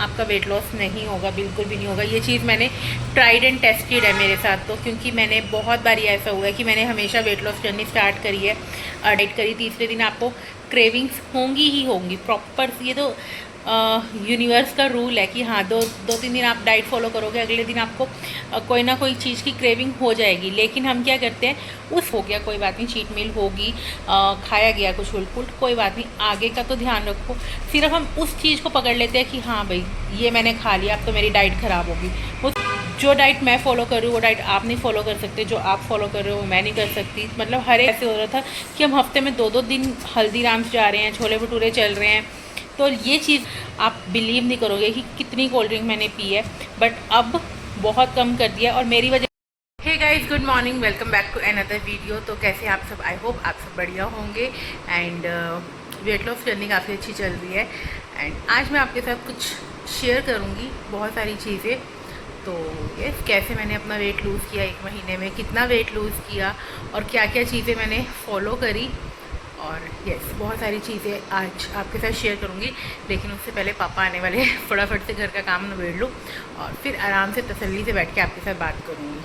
आपका weight loss नहीं होगा, बिल्कुल भी नहीं होगा। ये चीज़ मैंने ट्राइड एंड टेस्टेड है मेरे साथ, तो क्योंकि मैंने बहुत बार ऐसा हुआ है कि मैंने हमेशा वेट लॉस जर्नी स्टार्ट करी है, डाइट करी, तीसरे दिन आपको क्रेविंग्स होंगी ही होंगी प्रॉपर। ये तो यूनिवर्स का रूल है कि हाँ, दो तीन दिन आप डाइट फॉलो करोगे, अगले दिन आपको कोई ना कोई चीज़ की क्रेविंग हो जाएगी। लेकिन हम क्या करते हैं, उस हो गया कोई बात नहीं, चीट मील होगी, खाया गया कुछ उल्ट कोई बात नहीं, आगे का तो ध्यान रखो। सिर्फ हम उस चीज़ को पकड़ लेते हैं कि हाँ भाई ये मैंने खा लिया, अब तो मेरी डाइट ख़राब होगी। वो जो डाइट मैं फॉलो कर रही हूँ वो डाइट आप नहीं फॉलो कर सकते, जो आप फॉलो कर रहे हो मैं नहीं कर सकती। मतलब हर एक ऐसे हो रहा था कि हम हफ्ते में 2-2 दिन हल्दीराम्स जा रहे हैं, छोले भटूरे चल रहे हैं। तो ये चीज़ आप बिलीव नहीं करोगे कि कितनी कोल्ड ड्रिंक मैंने पी है, बट अब बहुत कम कर दिया और मेरी वजह। Hey guys, good morning, welcome back to another video. तो कैसे आप सब, आई होप आप सब बढ़िया होंगे। एंड वेट लॉस जर्नी काफ़ी अच्छी चल रही है। एंड आज मैं आपके साथ कुछ शेयर करूँगी, बहुत सारी चीज़ें। तो यस, कैसे मैंने अपना वेट लूज़ किया, 1 महीने में कितना वेट लूज़ किया और क्या क्या चीज़ें मैंने फॉलो करी, और यस बहुत सारी चीज़ें आज आपके साथ शेयर करूँगी। लेकिन उससे पहले पापा आने वाले हैं, फटाफट से घर का काम निबेड़ लूँ और फिर आराम से तसल्ली से बैठ के आपके साथ बात करूँगी।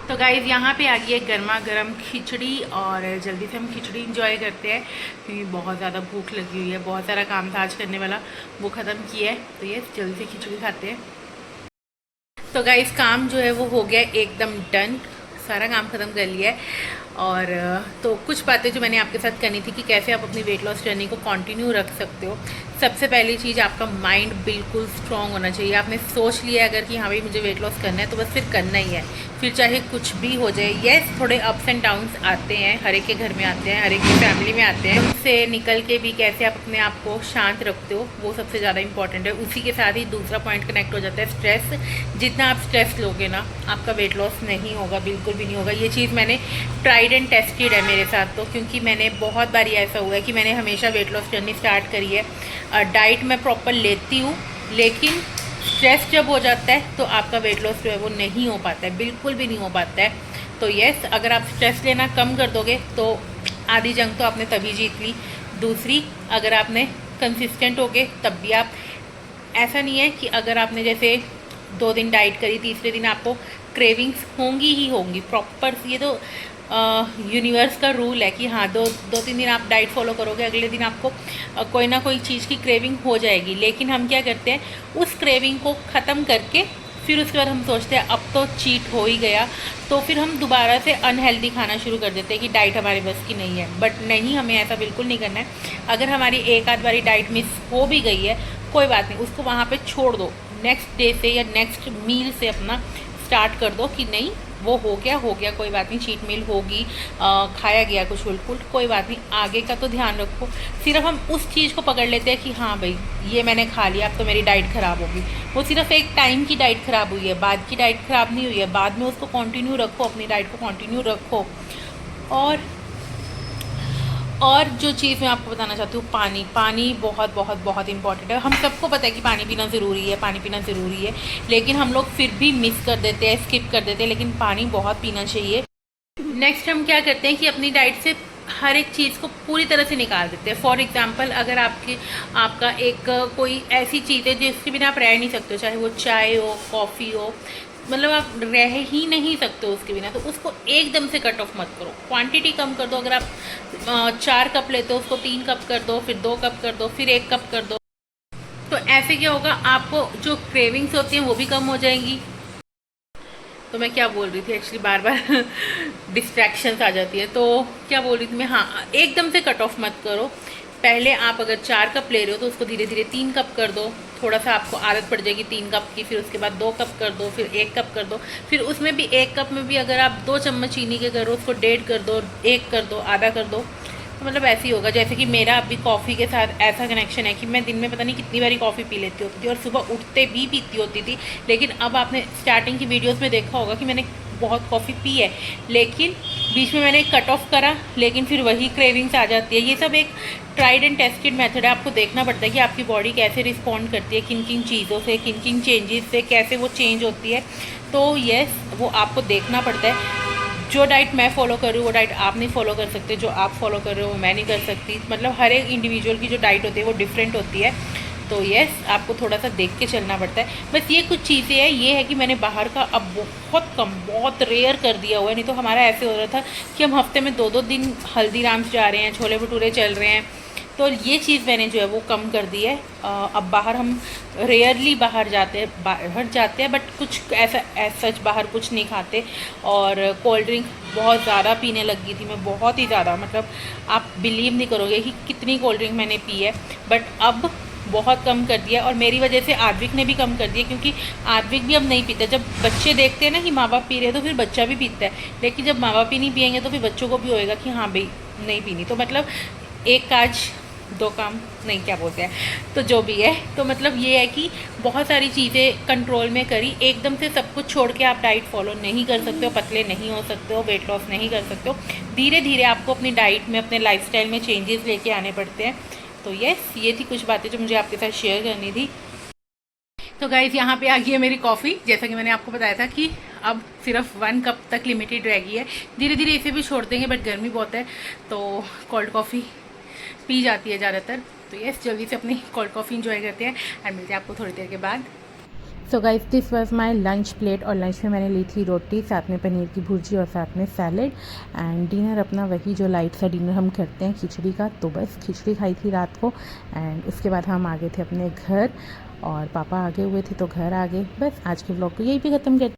तो गाइज़, यहाँ पे आ गई है गर्मा गर्म खिचड़ी और जल्दी से हम खिचड़ी इंजॉय करते हैं क्योंकि बहुत ज़्यादा भूख लगी हुई है। बहुत सारा काम था आज करने वाला, वो ख़त्म किया है, तो ये जल्दी से खिचड़ी खाते हैं। तो गाइज़, काम जो है वो हो गया एकदम डन, सारा काम ख़त्म कर लिया है। और तो कुछ बातें जो मैंने आपके साथ करनी थी कि कैसे आप अपनी वेट लॉस जर्नी को कंटिन्यू रख सकते हो। सबसे पहली चीज़, आपका माइंड बिल्कुल स्ट्रॉन्ग होना चाहिए। आपने सोच लिया अगर कि हाँ भाई मुझे वेट लॉस करना है, तो बस फिर करना ही है, फिर चाहे कुछ भी हो जाए। येस, थोड़े अप्स एंड डाउन्स आते हैं, हर एक के घर में आते हैं, हर एक की फैमिली में आते हैं। उससे निकल के भी कैसे आप अपने आप को शांत रखते हो, वो सबसे ज़्यादा इंपॉर्टेंट है। उसी के साथ ही दूसरा पॉइंट कनेक्ट हो जाता है, स्ट्रेस। जितना आप स्ट्रेस लोगे ना, आपका वेट लॉस नहीं होगा, बिल्कुल भी नहीं होगा। ये चीज़ मैंने ट्राइड एंड टेस्टेड है मेरे साथ, तो क्योंकि मैंने बहुत बार ऐसा हुआ है कि मैंने हमेशा वेट लॉस जर्नी स्टार्ट करी है, डाइट मैं प्रॉपर लेती हूँ, लेकिन स्ट्रेस जब हो जाता है तो आपका वेट लॉस जो है वो नहीं हो पाता है, बिल्कुल भी नहीं हो पाता है। तो यस, अगर आप स्ट्रेस लेना कम कर दोगे तो आधी जंग तो आपने तभी जीत ली। दूसरी, अगर आपने कंसिस्टेंट हो गए तब भी आप, ऐसा नहीं है कि अगर आपने जैसे 2 दिन डाइट करी, तीसरे दिन आपको क्रेविंग्स होंगी ही होंगी प्रॉपर। ये तो यूनिवर्स का रूल है कि हाँ, दो 3 दिन आप डाइट फॉलो करोगे, अगले दिन आपको कोई ना कोई चीज़ की क्रेविंग हो जाएगी। लेकिन हम क्या करते हैं, उस क्रेविंग को ख़त्म करके फिर उसके बाद हम सोचते हैं अब तो चीट हो ही गया, तो फिर हम दोबारा से अनहेल्दी खाना शुरू कर देते हैं कि डाइट हमारे बस की नहीं है। बट नहीं, हमें ऐसा बिल्कुल नहीं करना है। अगर हमारी एक आध बारी डाइट मिस हो भी गई है, कोई बात नहीं, उसको वहाँ पे छोड़ दो। नेक्स्ट डे से या नेक्स्ट मील से अपना स्टार्ट कर दो कि नहीं, वो हो गया कोई बात नहीं, चीट मील होगी, खाया गया कुछ उल्ट कोई बात नहीं, आगे का तो ध्यान रखो। सिर्फ हम उस चीज़ को पकड़ लेते हैं कि हाँ भाई ये मैंने खा लिया, अब तो मेरी डाइट ख़राब होगी। वो सिर्फ एक टाइम की डाइट ख़राब हुई है, बाद की डाइट ख़राब नहीं हुई है। बाद में उसको कंटिन्यू रखो, अपनी डाइट को कंटिन्यू रखो। और जो चीज़ मैं आपको बताना चाहती हूँ, पानी बहुत बहुत बहुत इंपॉर्टेंट है। हम सबको पता है कि पानी पीना ज़रूरी है, पानी पीना ज़रूरी है, लेकिन हम लोग फिर भी मिस कर देते हैं, स्किप कर देते हैं। लेकिन पानी बहुत पीना चाहिए। नेक्स्ट हम क्या करते हैं कि अपनी डाइट से हर एक चीज़ को पूरी तरह से निकाल देते हैं। फॉर एग्जांपल, अगर आपका एक कोई ऐसी चीज़ है जिसके बिना आप रह नहीं सकते हो, चाहे वो चाय हो, कॉफ़ी हो, मतलब आप रह ही नहीं सकते हो उसके बिना, तो उसको एकदम से कट ऑफ मत करो। क्वांटिटी कम कर दो। अगर आप 4 कप लेते हो, उसको 3 कप कर दो, फिर 2 कप कर दो, फिर 1 कप कर दो। तो ऐसे क्या होगा, आपको जो क्रेविंग्स होती हैं वो भी कम हो जाएंगी। तो मैं क्या बोल रही थी एक्चुअली, बार बार डिस्ट्रैक्शंस आ जाती है। तो क्या बोल रही थी मैं, हाँ, एकदम से कट ऑफ मत करो। पहले आप अगर 4 कप ले रहे हो तो उसको धीरे धीरे 3 कप कर दो। थोड़ा सा आपको आदत पड़ जाएगी 3 कप की, फिर उसके बाद 2 कप कर दो, फिर 1 कप कर दो, फिर उसमें भी 1 कप में भी अगर आप 2 चम्मच चीनी के करो, उसको 1.5 कर दो, 1 कर दो, आधा कर दो। तो मतलब ऐसे ही होगा। जैसे कि मेरा अभी कॉफ़ी के साथ ऐसा कनेक्शन है कि मैं दिन में पता नहीं कितनी बारी कॉफ़ी पी लेती होती थी और सुबह उठते भी पीती होती थी। लेकिन अब आपने स्टार्टिंग की वीडियोस में देखा होगा कि मैंने बहुत कॉफ़ी पी है, लेकिन बीच में मैंने कट ऑफ करा, लेकिन फिर वही क्रेविंग्स आ जाती है। ये सब एक ट्राइड एंड टेस्टेड मेथड है। आपको देखना पड़ता है कि आपकी बॉडी कैसे रिस्पॉन्ड करती है, किन किन चीज़ों से, किन किन चेंजेस से कैसे वो चेंज होती है। तो यस, वो आपको देखना पड़ता है। जो डाइट मैं फॉलो कर रही हूँ वो डाइट आप नहीं फॉलो कर सकते, जो आप फॉलो कर रहे हो वो मैं नहीं कर सकती। मतलब हर एक इंडिविजुअल की जो डाइट होती है वो डिफरेंट होती है। तो यस, आपको थोड़ा सा देख के चलना पड़ता है। बस ये कुछ चीज़ें हैं, ये है कि मैंने बाहर का अब बहुत कम, बहुत रेयर कर दिया हुआ है। नहीं तो हमारा ऐसे हो रहा था कि हम हफ्ते में 2-2 दिन हल्दीराम्स जा रहे हैं, छोले भटूरे चल रहे हैं। तो ये चीज़ मैंने जो है वो कम कर दी है। अब बाहर हम रेयरली बाहर जाते हैं, बट कुछ ऐसा सच बाहर कुछ नहीं खाते। और कोल्ड ड्रिंक बहुत ज़्यादा पीने लगी थी मैं, बहुत ही ज़्यादा, मतलब आप बिलीव नहीं करोगे कि कितनी कोल्ड ड्रिंक मैंने पी है। बट अब बहुत कम कर दिया, और मेरी वजह से आद्विक ने भी कम कर दिया, क्योंकि आद्विक भी अब नहीं पीता। जब बच्चे देखते हैं ना कि माँ बाप पी रहे हैं तो फिर बच्चा भी पीता है, लेकिन जब माँ बाप ही नहीं पियेंगे तो फिर बच्चों को भी होएगा कि हाँ भाई नहीं पीनी। तो मतलब एक काज दो काम, नहीं क्या बोलते हैं, तो जो भी है, तो मतलब ये है कि बहुत सारी चीज़ें कंट्रोल में करी। एकदम से सब कुछ छोड़ के आप डाइट फॉलो नहीं कर सकते हो, पतले नहीं हो सकते हो, वेट लॉस नहीं कर सकते हो। धीरे धीरे आपको अपनी डाइट में, अपने लाइफस्टाइल में चेंजेस लेके आने पड़ते हैं। तो यस, ये थी कुछ बातें जो मुझे आपके साथ शेयर करनी थी। तो गाइज़, यहाँ पे आ गई है मेरी कॉफ़ी। जैसा कि मैंने आपको बताया था कि अब सिर्फ 1 कप तक लिमिटेड रहेगी है, धीरे धीरे इसे भी छोड़ देंगे, बट गर्मी बहुत है तो कोल्ड कॉफ़ी पी जाती है ज़्यादातर। तो यस, जल्दी से अपनी कोल्ड कॉफ़ी इंजॉय करते हैं और मिलते हैं आपको थोड़ी देर के बाद। So guys, this was my lunch plate, और लंच में मैंने ली थी रोटी, साथ में पनीर की भुर्जी और साथ में सैलेड। एंड डिनर अपना वही जो लाइट सा डिनर हम करते हैं, खिचड़ी का। तो बस खिचड़ी खाई थी रात को, एंड उसके बाद हम आ गए थे अपने घर, और पापा आगे हुए थे तो घर आ गए। बस आज के व्लॉग को यही पे ख़त्म करते